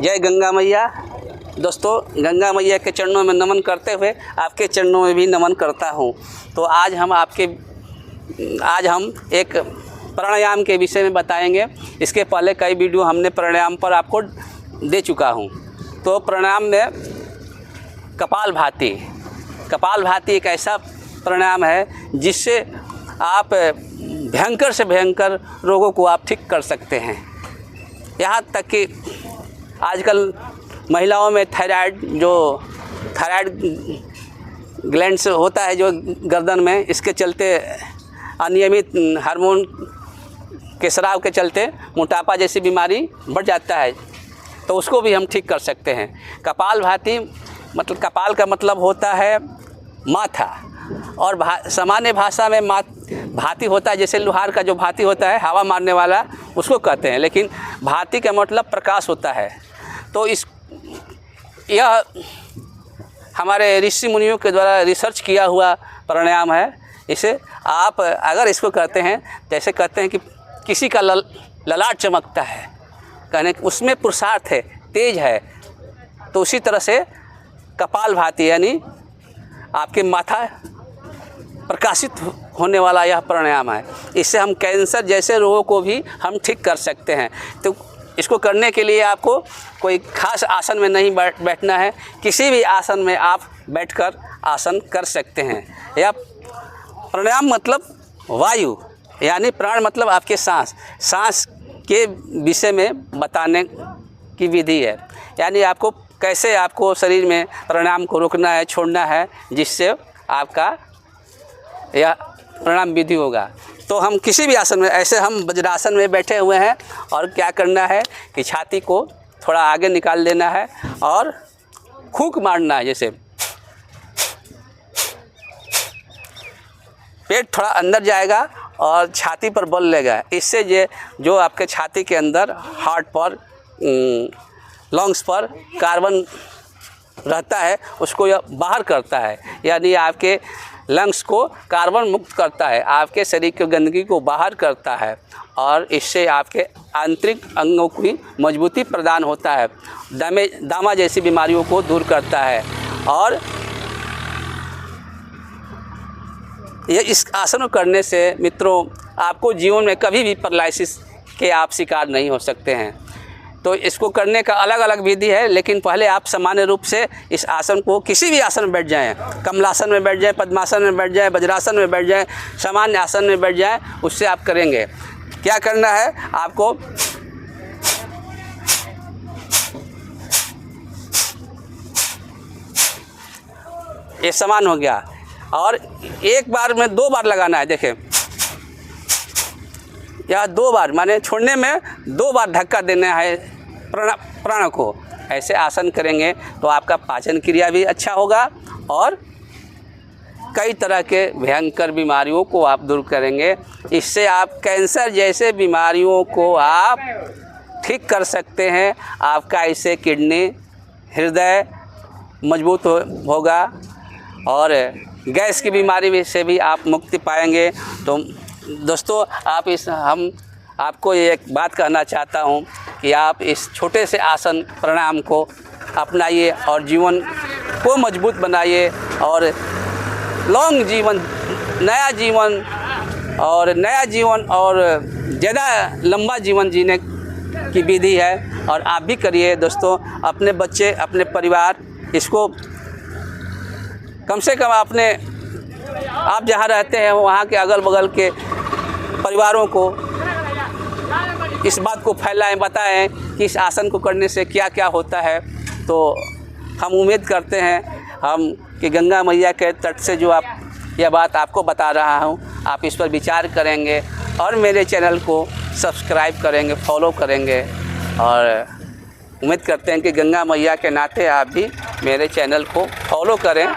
जय गंगा मैया। दोस्तों, गंगा मैया के चरणों में नमन करते हुए आपके चरणों में भी नमन करता हूँ। तो आज हम एक प्राणायाम के विषय में बताएंगे। इसके पहले कई वीडियो हमने प्राणायाम पर आपको दे चुका हूँ। तो प्राणायाम में कपालभाति एक ऐसा प्राणायाम है जिससे आप भयंकर से भयंकर रोगों को आप ठीक कर सकते हैं। यहाँ तक कि आजकल महिलाओं में थायराइड ग्लैंड्स होता है जो गर्दन में, इसके चलते अनियमित हार्मोन के स्राव के चलते मोटापा जैसी बीमारी बढ़ जाता है, तो उसको भी हम ठीक कर सकते हैं। कपालभाति मतलब कपाल का मतलब होता है माथा, और सामान्य भाषा में भाती होता है, जैसे लोहार का जो भाती होता है हवा मारने वाला, उसको कहते हैं। लेकिन भाती का मतलब प्रकाश होता है। तो यह हमारे ऋषि मुनियों के द्वारा रिसर्च किया हुआ प्राणायाम है। इसे आप अगर इसको करते हैं, जैसे कहते हैं कि किसी का ललाट चमकता है, कहने उसमें पुरुषार्थ है, तेज है, तो उसी तरह से कपालभाति यानी आपके माथा प्रकाशित होने वाला यह प्राणायाम है। इससे हम कैंसर जैसे रोगों को भी हम ठीक कर सकते हैं। तो इसको करने के लिए आपको कोई खास आसन में नहीं बैठना है, किसी भी आसन में आप बैठकर आसन कर सकते हैं। यह प्राणायाम मतलब वायु यानी प्राण मतलब आपके सांस के विषय में बताने की विधि है। यानी आपको कैसे आपको शरीर में प्राणायाम को रोकना है, छोड़ना है, जिससे आपका यह प्राणायाम विधि होगा। तो हम किसी भी आसन में, ऐसे हम वज्रासन में बैठे हुए हैं, और क्या करना है कि छाती को थोड़ा आगे निकाल देना है और फूंक मारना है। जैसे पेट थोड़ा अंदर जाएगा और छाती पर बल लेगा। इससे जो आपके छाती के अंदर हार्ट पर, लंग्स पर कार्बन रहता है, उसको यह बाहर करता है। यानी आपके लंग्स को कार्बन मुक्त करता है, आपके शरीर की गंदगी को बाहर करता है, और इससे आपके आंतरिक अंगों की मजबूती प्रदान होता है, दामा जैसी बीमारियों को दूर करता है। और इस आसन को करने से मित्रों आपको जीवन में कभी भी पैरालिसिस के आप शिकार नहीं हो सकते हैं। तो इसको करने का अलग अलग विधि है, लेकिन पहले आप सामान्य रूप से इस आसन को किसी भी आसन में बैठ जाएं, कमलासन में बैठ जाएं, पद्मासन में बैठ जाएं, वज्रासन में बैठ जाएं, सामान्य आसन में बैठ जाएं, उससे आप करेंगे। क्या करना है आपको, ये समान हो गया, और एक बार में 2 बार लगाना है। देखें, या 2 बार माने छोड़ने में 2 बार धक्का देना है प्राण को। ऐसे आसन करेंगे तो आपका पाचन क्रिया भी अच्छा होगा, और कई तरह के भयंकर बीमारियों को आप दूर करेंगे। इससे आप कैंसर जैसे बीमारियों को आप ठीक कर सकते हैं। आपका इससे किडनी, हृदय मजबूत होगा, और गैस की बीमारी से भी आप मुक्ति पाएंगे। तो दोस्तों, हम आपको एक बात कहना चाहता हूँ कि आप इस छोटे से आसन प्राणायाम को अपनाइए और जीवन को मजबूत बनाइए, और लॉन्ग जीवन, नया जीवन और ज़्यादा लंबा जीवन जीने की विधि है। और आप भी करिए दोस्तों, अपने बच्चे, अपने परिवार, इसको कम से कम आप जहाँ रहते हैं वहाँ के अगल बगल के परिवारों को इस बात को फैलाएं, बताएं कि इस आसन को करने से क्या क्या होता है। तो हम उम्मीद करते हैं कि गंगा मैया के तट से जो यह बात आपको बता रहा हूँ, आप इस पर विचार करेंगे और मेरे चैनल को सब्सक्राइब करेंगे, फॉलो करेंगे। और उम्मीद करते हैं कि गंगा मैया के नाते आप भी मेरे चैनल को फॉलो करें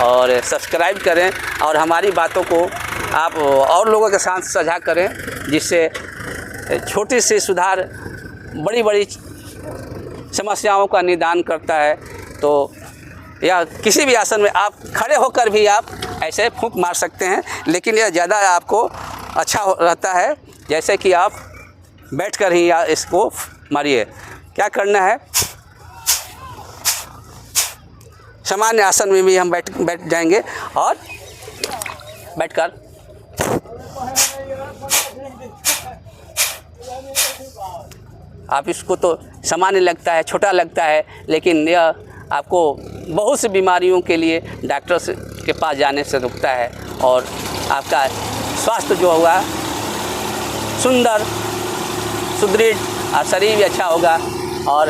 और सब्सक्राइब करें, और हमारी बातों को आप और लोगों के साथ साझा करें, जिससे छोटी सी सुधार बड़ी बड़ी समस्याओं का निदान करता है। तो या किसी भी आसन में आप खड़े होकर भी आप ऐसे फूंक मार सकते हैं, लेकिन यह ज़्यादा आपको अच्छा रहता है, जैसे कि आप बैठकर ही इसको मारिए। क्या करना है, सामान्य आसन में भी हम बैठ जाएंगे और बैठकर आप इसको तो सामान्य लगता है, छोटा लगता है, लेकिन यह आपको बहुत सी बीमारियों के लिए डॉक्टर के पास जाने से रुकता है और आपका स्वास्थ्य जो होगा सुंदर, सुदृढ़ और शरीर भी अच्छा होगा और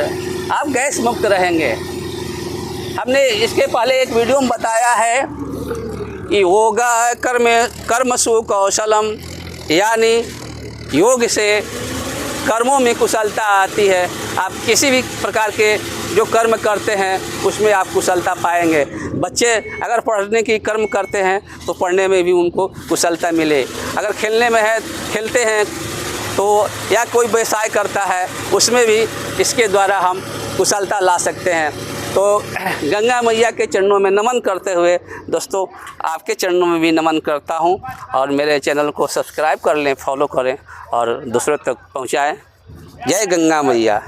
आप गैस मुक्त रहेंगे। हमने इसके पहले एक वीडियो में बताया है कि योगा कर्मसु कौशलम, यानी योग से कर्मों में कुशलता आती है। आप किसी भी प्रकार के जो कर्म करते हैं उसमें आप कुशलता पाएंगे। बच्चे अगर पढ़ने की कर्म करते हैं तो पढ़ने में भी उनको कुशलता मिले। अगर खेलने में है, खेलते हैं तो या कोई व्यवसाय करता है उसमें भी इसके द्वारा हम कुशलता ला सकते हैं। तो गंगा मैया के चरणों में नमन करते हुए दोस्तों आपके चरणों में भी नमन करता हूं और मेरे चैनल को सब्सक्राइब कर लें, फॉलो करें और दूसरों तक पहुंचाएं। जय गंगा मैया।